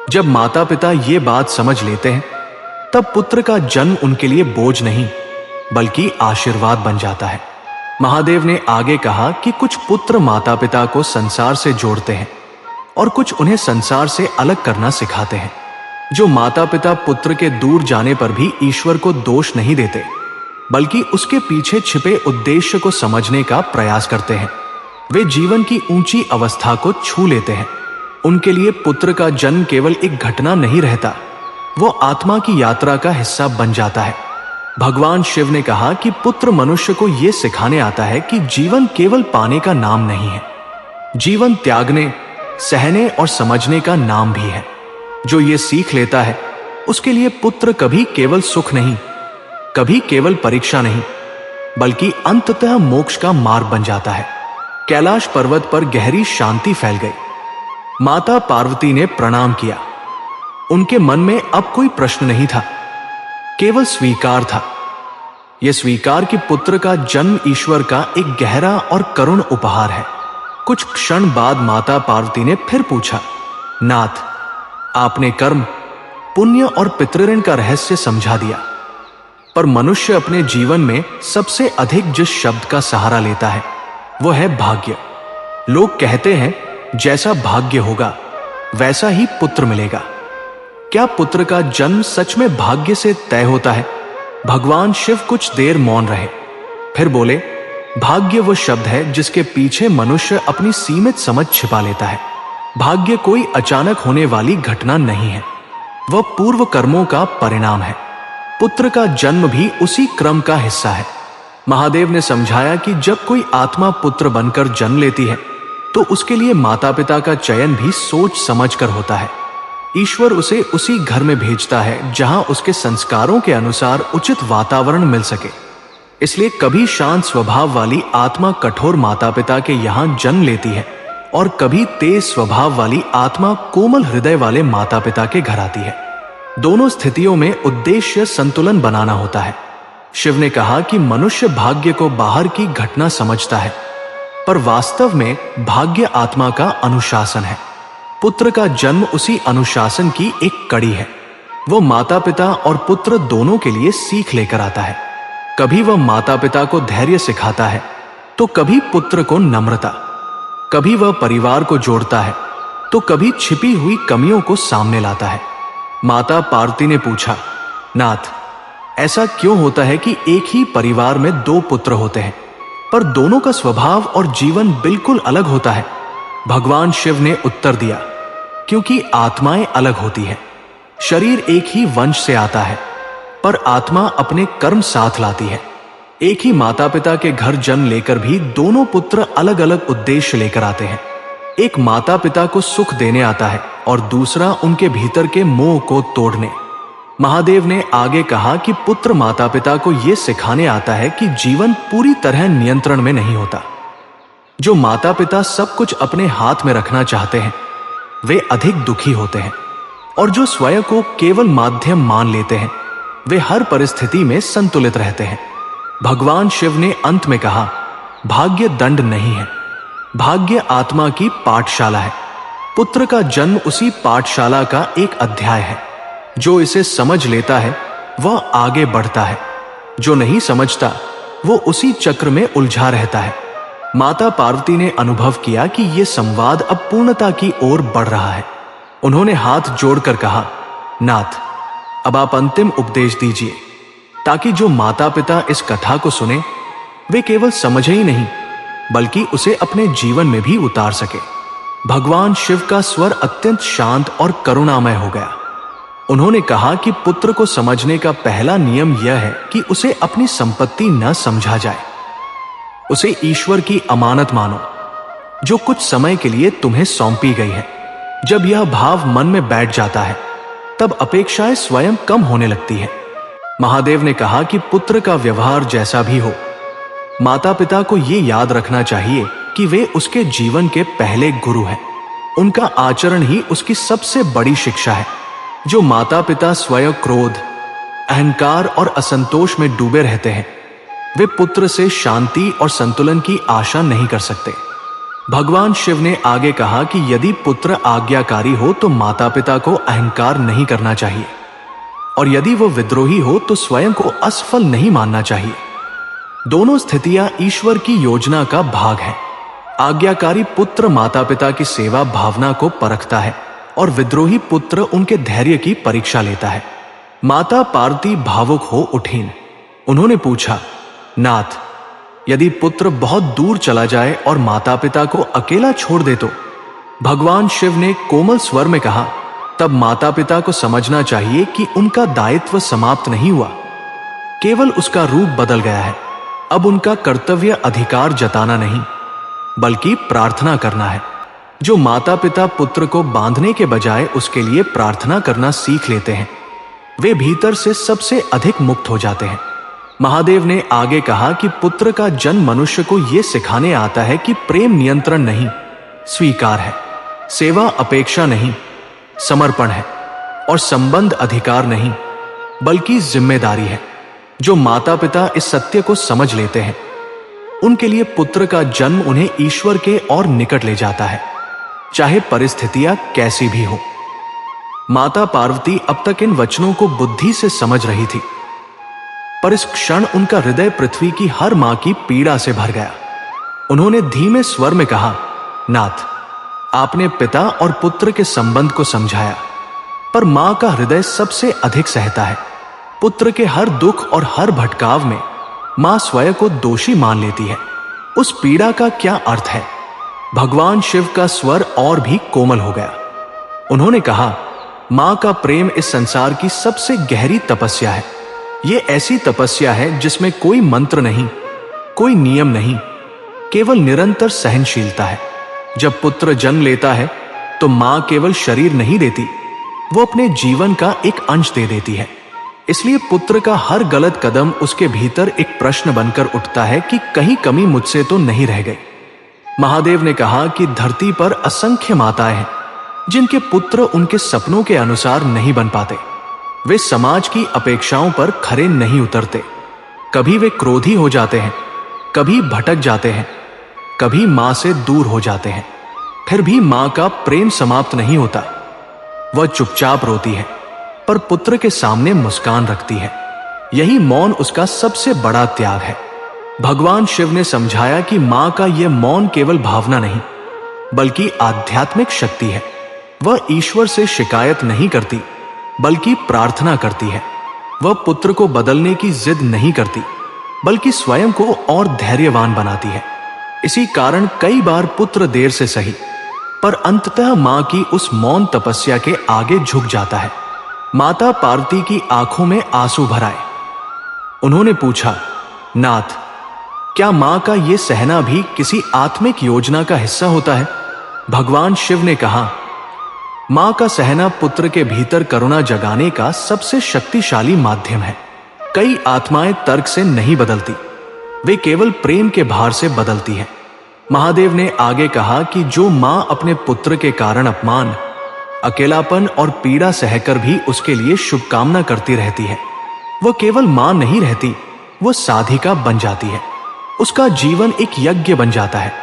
जब माता पिता ये बात समझ लेते हैं, तब पुत्र का जन्म उनके लिए बोझ नहीं बल्कि आशीर्वाद बन जाता है। महादेव ने आगे कहा कि कुछ पुत्र माता पिता को संसार से जोड़ते हैं और कुछ उन्हें संसार से अलग करना सिखाते हैं। जो माता पिता पुत्र के दूर जाने पर भी ईश्वर को दोष नहीं देते, बल्कि उसके पीछे छिपे उद्देश्य को समझने का प्रयास करते हैं, वे जीवन की ऊंची अवस्था को छू लेते हैं। उनके लिए पुत्र का जन्म केवल एक घटना नहीं रहता, वो आत्मा की यात्रा का हिस्सा बन जाता है। भगवान शिव ने कहा कि पुत्र मनुष्य को यह सिखाने आता है कि जीवन केवल पाने का नाम नहीं है, जीवन त्यागने, सहने और समझने का नाम भी है। जो ये सीख लेता है, उसके लिए पुत्र कभी केवल सुख नहीं, कभी केवल परीक्षा नहीं, बल्कि अंततः मोक्ष का मार्ग बन जाता है। कैलाश पर्वत पर गहरी शांति फैल गई। माता पार्वती ने प्रणाम किया। उनके मन में अब कोई प्रश्न नहीं था, केवल स्वीकार था। यह स्वीकार कि पुत्र का जन्म ईश्वर का एक गहरा और करुण उपहार है। कुछ क्षण बाद माता पार्वती ने फिर पूछा, नाथ, आपने कर्म, पुण्य और पितृऋण का रहस्य समझा दिया, पर मनुष्य अपने जीवन में सबसे अधिक जिस शब्द का सहारा लेता है वह है भाग्य। लोग कहते हैं जैसा भाग्य होगा वैसा ही पुत्र मिलेगा। क्या पुत्र का जन्म सच में भाग्य से तय होता है? भगवान शिव कुछ देर मौन रहे, फिर बोले, भाग्य वो शब्द है जिसके पीछे मनुष्य अपनी सीमित समझ छिपा लेता है। भाग्य कोई अचानक होने वाली घटना नहीं है, वह पूर्व कर्मों का परिणाम है। पुत्र का जन्म भी उसी क्रम का हिस्सा है। महादेव ने समझाया कि जब कोई आत्मा पुत्र बनकर जन्म लेती है, तो उसके लिए माता पिता का चयन भी सोच समझकर होता है। ईश्वर उसे उसी घर में भेजता है जहां उसके संस्कारों के अनुसार उचित वातावरण मिल सके। इसलिए कभी शांत स्वभाव वाली आत्मा कठोर माता पिता के यहां जन्म लेती है और कभी तेज स्वभाव वाली आत्मा कोमल हृदय वाले माता पिता के घर आती है। दोनों स्थितियों में उद्देश्य संतुलन बनाना होता है। शिव ने कहा कि मनुष्य भाग्य को बाहर की घटना समझता है, पर वास्तव में भाग्य आत्मा का अनुशासन है। पुत्र का जन्म उसी अनुशासन की एक कड़ी है। वो माता पिता और पुत्र दोनों के लिए सीख लेकर आता है। कभी वह माता पिता को धैर्य सिखाता है, तो कभी पुत्र को नम्रता। कभी वह परिवार को जोड़ता है, तो कभी छिपी हुई कमियों को सामने लाता है। माता पार्वती ने पूछा, नाथ, ऐसा क्यों होता है कि एक ही परिवार में दो पुत्र होते हैं, पर दोनों का स्वभाव और जीवन बिल्कुल अलग होता है? भगवान शिव ने उत्तर दिया, क्योंकि आत्माएं अलग होती हैं। शरीर एक ही वंश से आता है, पर आत्मा अपने कर्म साथ लाती है। एक ही माता पिता के घर जन्म लेकर भी दोनों पुत्र अलग अलग उद्देश्य लेकर आते हैं। एक माता पिता को सुख देने आता है और दूसरा उनके भीतर के मोह को तोड़ने। महादेव ने आगे कहा कि पुत्र माता पिता को यह सिखाने आता है कि जीवन पूरी तरह नियंत्रण में नहीं होता। जो माता पिता सब कुछ अपने हाथ में रखना चाहते हैं, वे अधिक दुखी होते हैं, और जो स्वयं को केवल माध्यम मान लेते हैं, वे हर परिस्थिति में संतुलित रहते हैं। भगवान शिव ने अंत में कहा, भाग्य दंड नहीं है, भाग्य आत्मा की पाठशाला है। पुत्र का जन्म उसी पाठशाला का एक अध्याय है। जो इसे समझ लेता है वह आगे बढ़ता है, जो नहीं समझता वो उसी चक्र में उलझा रहता है। माता पार्वती ने अनुभव किया कि यह संवाद अब पूर्णता की ओर बढ़ रहा है। उन्होंने हाथ जोड़कर कहा, नाथ, अब आप अंतिम उपदेश दीजिए, ताकि जो माता पिता इस कथा को सुने वे केवल समझे ही नहीं बल्कि उसे अपने जीवन में भी उतार सके। भगवान शिव का स्वर अत्यंत शांत और करुणामय हो गया। उन्होंने कहा कि पुत्र को समझने का पहला नियम यह है कि उसे अपनी संपत्ति न समझा जाए। उसे ईश्वर की अमानत मानो जो कुछ समय के लिए तुम्हें सौंपी गई है। जब यह भाव मन में बैठ जाता है तब अपेक्षाएं स्वयं कम होने लगती है। महादेव ने कहा कि पुत्र का व्यवहार जैसा भी हो, माता पिता को यह याद रखना चाहिए कि वे उसके जीवन के पहले गुरु हैं। उनका आचरण ही उसकी सबसे बड़ी शिक्षा है। जो माता पिता स्वयं क्रोध, अहंकार और असंतोष में डूबे रहते हैं, वे पुत्र से शांति और संतुलन की आशा नहीं कर सकते। भगवान शिव ने आगे कहा कि यदि पुत्र आज्ञाकारी हो तो माता पिता को अहंकार नहीं करना चाहिए, और यदि वो विद्रोही हो तो स्वयं को असफल नहीं मानना चाहिए। दोनों स्थितियां ईश्वर की योजना का भाग है। आज्ञाकारी पुत्र माता पिता की सेवा भावना को परखता है और विद्रोही पुत्र उनके धैर्य की परीक्षा लेता है। माता पार्वती भावुक हो उठीं। उन्होंने पूछा, नाथ, यदि पुत्र बहुत दूर चला जाए और माता पिता को अकेला छोड़ दे तो? भगवान शिव ने कोमल स्वर में कहा, तब माता पिता को समझना चाहिए कि उनका दायित्व समाप्त नहीं हुआ, केवल उसका रूप बदल गया है। अब उनका कर्तव्य अधिकार जताना नहीं बल्कि प्रार्थना करना है। जो माता पिता पुत्र को बांधने के बजाय उसके लिए प्रार्थना करना सीख लेते हैं, वे भीतर से सबसे अधिक मुक्त हो जाते हैं। महादेव ने आगे कहा कि पुत्र का जन्म मनुष्य को यह सिखाने आता है कि प्रेम नियंत्रण नहीं, स्वीकार है। सेवा अपेक्षा नहीं, समर्पण है। और संबंध अधिकार नहीं बल्कि जिम्मेदारी है। जो माता पिता इस सत्य को समझ लेते हैं, उनके लिए पुत्र का जन्म उन्हें ईश्वर के और निकट ले जाता है, चाहे परिस्थितियां कैसी भी हो। माता पार्वती अब तक इन वचनों को बुद्धि से समझ रही थी, पर इस क्षण उनका हृदय पृथ्वी की हर मां की पीड़ा से भर गया। उन्होंने धीमे स्वर में कहा, नाथ, आपने पिता और पुत्र के संबंध को समझाया, पर मां का हृदय सबसे अधिक सहता है। पुत्र के हर दुख और हर भटकाव में मां स्वयं को दोषी मान लेती है। उस पीड़ा का क्या अर्थ है? भगवान शिव का स्वर और भी कोमल हो गया। उन्होंने कहा, मां का प्रेम इस संसार की सबसे गहरी तपस्या है। यह ऐसी तपस्या है जिसमें कोई मंत्र नहीं, कोई नियम नहीं, केवल निरंतर सहनशीलता है। जब पुत्र जन्म लेता है तो मां केवल शरीर नहीं देती, वो अपने जीवन का एक अंश दे देती है। इसलिए पुत्र का हर गलत कदम उसके भीतर एक प्रश्न बनकर उठता है कि कहीं कमी मुझसे तो नहीं रह गई। महादेव ने कहा कि धरती पर असंख्य माताएं हैं जिनके पुत्र उनके सपनों के अनुसार नहीं बन पाते। वे समाज की अपेक्षाओं पर खरे नहीं उतरते। कभी वे क्रोधी हो जाते हैं, कभी भटक जाते हैं, कभी मां से दूर हो जाते हैं। फिर भी मां का प्रेम समाप्त नहीं होता। वह चुपचाप रोती है, पर पुत्र के सामने मुस्कान रखती है। यही मौन उसका सबसे बड़ा त्याग है। भगवान शिव ने समझाया कि मां का यह मौन केवल भावना नहीं बल्कि आध्यात्मिक शक्ति है। वह ईश्वर से शिकायत नहीं करती बल्कि प्रार्थना करती है। वह पुत्र को बदलने की जिद नहीं करती बल्कि स्वयं को और धैर्यवान बनाती है। इसी कारण कई बार पुत्र देर से सही पर अंततः मां की उस मौन तपस्या के आगे झुक जाता है। माता पार्वती की आंखों में आंसू भर आए। उन्होंने पूछा, नाथ, क्या मां का यह सहना भी किसी आत्मिक योजना का हिस्सा होता है? भगवान शिव ने कहा, मां का सहना पुत्र के भीतर करुणा जगाने का सबसे शक्तिशाली माध्यम है। कई आत्माएं तर्क से नहीं बदलती, वे केवल प्रेम के भार से बदलती हैं। महादेव ने आगे कहा कि जो मां अपने पुत्र के कारण अपमान, अकेलापन और पीड़ा सहकर भी उसके लिए शुभकामना करती रहती है, वह केवल मां नहीं रहती, वह साधिका बन जाती है। उसका जीवन एक यज्ञ बन जाता है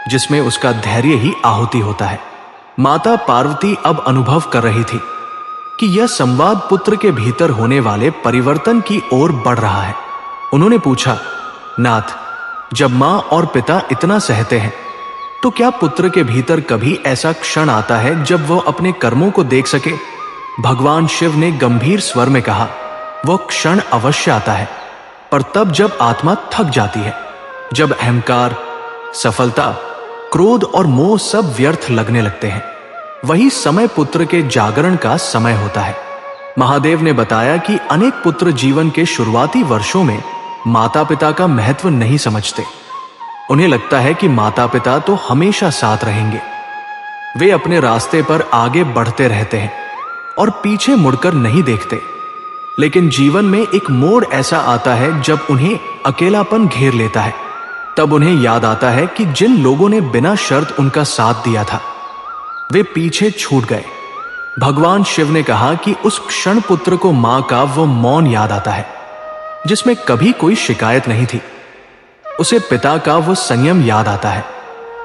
जिसमें उसका धैर्य ही आहुति होता है। माता पार्वती अब अनुभव कर रही थी कि यह संवाद पुत्र के भीतर होने वाले परिवर्तन की ओर बढ़ रहा है। उन्होंने पूछा, नाथ, जब मां और पिता इतना सहते हैं तो क्या पुत्र के भीतर कभी ऐसा क्षण आता है जब वह अपने कर्मों को देख सके? भगवान शिव ने गंभीर स्वर में कहा, वह क्षण अवश्य आता है, पर तब जब आत्मा थक जाती है, जब अहंकार, सफलता, क्रोध और मोह सब व्यर्थ लगने लगते हैं। वही समय पुत्र के जागरण का समय होता है। महादेव ने बताया कि अनेक पुत्र जीवन के शुरुआती वर्षों में माता पिता का महत्व नहीं समझते। उन्हें लगता है कि माता पिता तो हमेशा साथ रहेंगे। वे अपने रास्ते पर आगे बढ़ते रहते हैं और पीछे मुड़कर नहीं देखते। लेकिन जीवन में एक मोड़ ऐसा आता है जब उन्हें अकेलापन घेर लेता है। तब उन्हें याद आता है कि जिन लोगों ने बिना शर्त उनका साथ दिया था वे पीछे छूट गए। भगवान शिव ने कहा कि उस क्षण पुत्र को मां का वो मौन याद आता है जिसमें कभी कोई शिकायत नहीं थी। उसे पिता का वो संयम याद आता है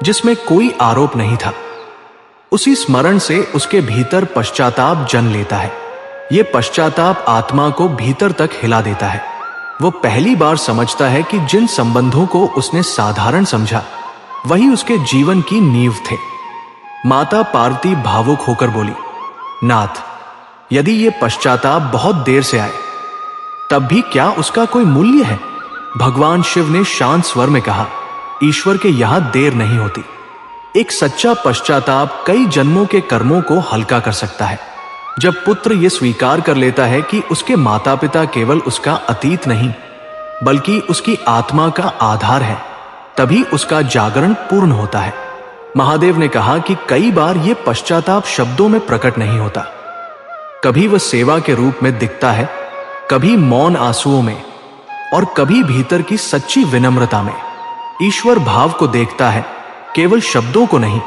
जिसमें कोई आरोप नहीं था। उसी स्मरण से उसके भीतर पश्चाताप जन्म लेता है। ये पश्चाताप आत्मा को भीतर तक हिला देता है। वो पहली बार समझता है कि जिन संबंधों को उसने साधारण समझा वही उसके जीवन की नींव थे। माता पार्वती भावुक होकर बोली, नाथ, यदि ये पश्चाताप बहुत देर से आए तब भी क्या उसका कोई मूल्य है? भगवान शिव ने शांत स्वर में कहा, ईश्वर के यहां देर नहीं होती। एक सच्चा पश्चाताप कई जन्मों के कर्मों को हल्का कर सकता है। जब पुत्र यह स्वीकार कर लेता है कि उसके माता पिता केवल उसका अतीत नहीं बल्कि उसकी आत्मा का आधार है, तभी उसका जागरण पूर्ण होता है। महादेव ने कहा कि कई बार यह पश्चाताप शब्दों में प्रकट नहीं होता। कभी वह सेवा के रूप में दिखता है, कभी मौन आंसुओं में और कभी भीतर की सच्ची विनम्रता में। ईश्वर भाव को देखता है, केवल शब्दों को नहीं।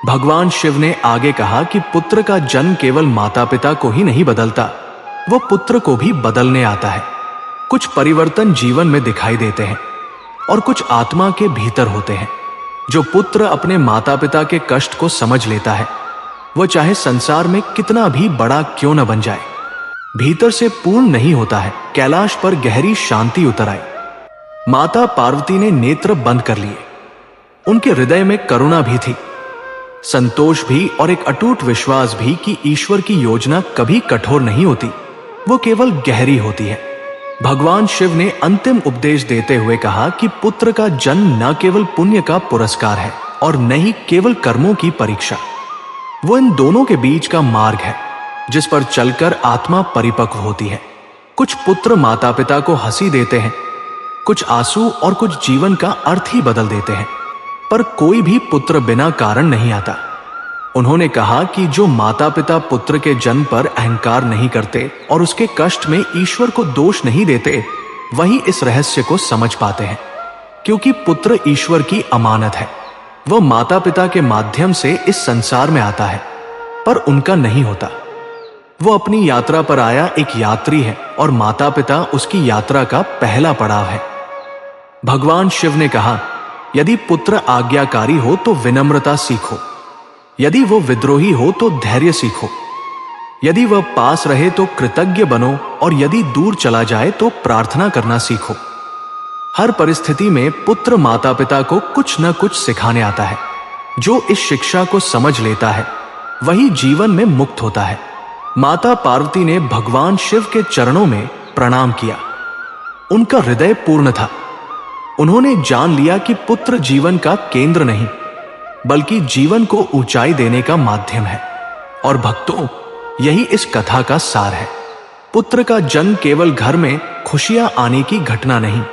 भगवान शिव ने आगे कहा कि पुत्र का जन्म केवल माता पिता को ही नहीं बदलता, वो पुत्र को भी बदलने आता है। कुछ परिवर्तन जीवन में दिखाई देते हैं और कुछ आत्मा के भीतर होते हैं। जो पुत्र अपने माता पिता के कष्ट को समझ लेता है वह चाहे संसार में कितना भी बड़ा क्यों न बन जाए, भीतर से पूर्ण नहीं होता है। कैलाश पर गहरी शांति उतर आई। माता पार्वती ने नेत्र बंद कर लिए। उनके हृदय में करुणा भी थी, संतोष भी और एक अटूट विश्वास भी कि ईश्वर की योजना कभी कठोर नहीं होती, वो केवल गहरी होती है। भगवान शिव ने अंतिम उपदेश देते हुए कहा कि पुत्र का जन्म न केवल पुण्य का पुरस्कार है और न ही केवल कर्मों की परीक्षा, वो इन दोनों के बीच का मार्ग है जिस पर चलकर आत्मा परिपक्व होती है। कुछ पुत्र माता पिता को हंसी देते हैं, कुछ आंसू और कुछ जीवन का अर्थ ही बदल देते हैं, पर कोई भी पुत्र बिना कारण नहीं आता। उन्होंने कहा कि जो माता पिता पुत्र के जन्म पर अहंकार नहीं करते और उसके कष्ट में ईश्वर को दोष नहीं देते, वही इस रहस्य को समझ पाते हैं। क्योंकि पुत्र ईश्वर की अमानत है। वह माता पिता के माध्यम से इस संसार में आता है पर उनका नहीं होता। वो अपनी यात्रा पर आया एक यात्री है और माता पिता उसकी यात्रा का पहला पड़ाव है। भगवान शिव ने कहा, यदि पुत्र आज्ञाकारी हो तो विनम्रता सीखो, यदि वो विद्रोही हो तो धैर्य सीखो, यदि वह पास रहे तो कृतज्ञ बनो और यदि दूर चला जाए तो प्रार्थना करना सीखो। हर परिस्थिति में पुत्र माता पिता को कुछ न कुछ सिखाने आता है। जो इस शिक्षा को समझ लेता है वही जीवन में मुक्त होता है। माता पार्वती ने भगवान शिव के चरणों में प्रणाम किया। उनका हृदय पूर्ण था। उन्होंने जान लिया कि पुत्र जीवन का केंद्र नहीं बल्कि जीवन को ऊंचाई देने का माध्यम है। और भक्तों, यही इस कथा का सार है। पुत्र का जन्म केवल घर में खुशियां आने की घटना नहीं,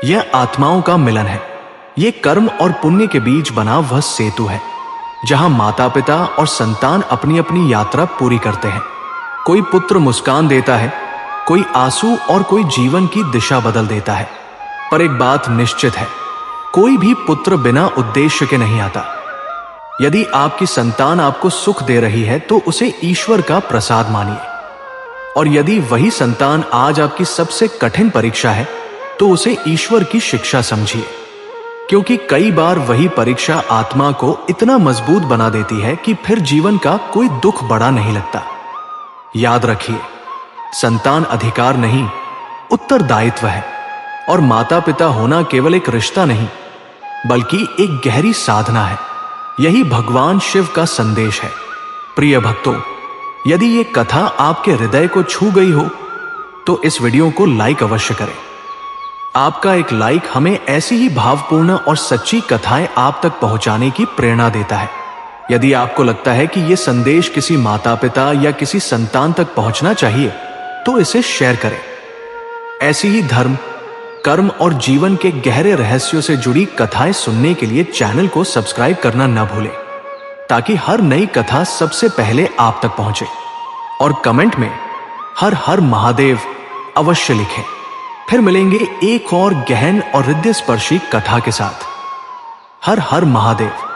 यह आत्माओं का मिलन है। यह कर्म और पुण्य के बीच बना वह सेतु है जहां माता पिता और संतान अपनी अपनी यात्रा पूरी करते हैं। कोई पुत्र मुस्कान देता है, कोई आंसू और कोई जीवन की दिशा बदल देता है। पर एक बात निश्चित है, कोई भी पुत्र बिना उद्देश्य के नहीं आता। यदि आपकी संतान आपको सुख दे रही है तो उसे ईश्वर का प्रसाद मानिए, और यदि वही संतान आज आपकी सबसे कठिन परीक्षा है तो उसे ईश्वर की शिक्षा समझिए। क्योंकि कई बार वही परीक्षा आत्मा को इतना मजबूत बना देती है कि फिर जीवन का कोई दुख बड़ा नहीं लगता। याद रखिए, संतान अधिकार नहीं, उत्तरदायित्व है, और माता पिता होना केवल एक रिश्ता नहीं बल्कि एक गहरी साधना है। यही भगवान शिव का संदेश है। प्रिय भक्तों, यदि ये कथा आपके हृदय को छू गई हो तो इस वीडियो को लाइक अवश्य करें। आपका एक लाइक हमें ऐसी ही भावपूर्ण और सच्ची कथाएं आप तक पहुंचाने की प्रेरणा देता है। यदि आपको लगता है कि यह संदेश किसी माता पिता या किसी संतान तक पहुंचना चाहिए तो इसे शेयर करें। ऐसी ही धर्म, कर्म और जीवन के गहरे रहस्यों से जुड़ी कथाएं सुनने के लिए चैनल को सब्सक्राइब करना न भूलें, ताकि हर नई कथा सबसे पहले आप तक पहुंचे। और कमेंट में हर हर महादेव अवश्य लिखें। फिर मिलेंगे एक और गहन और हृदय स्पर्शी कथा के साथ। हर हर महादेव।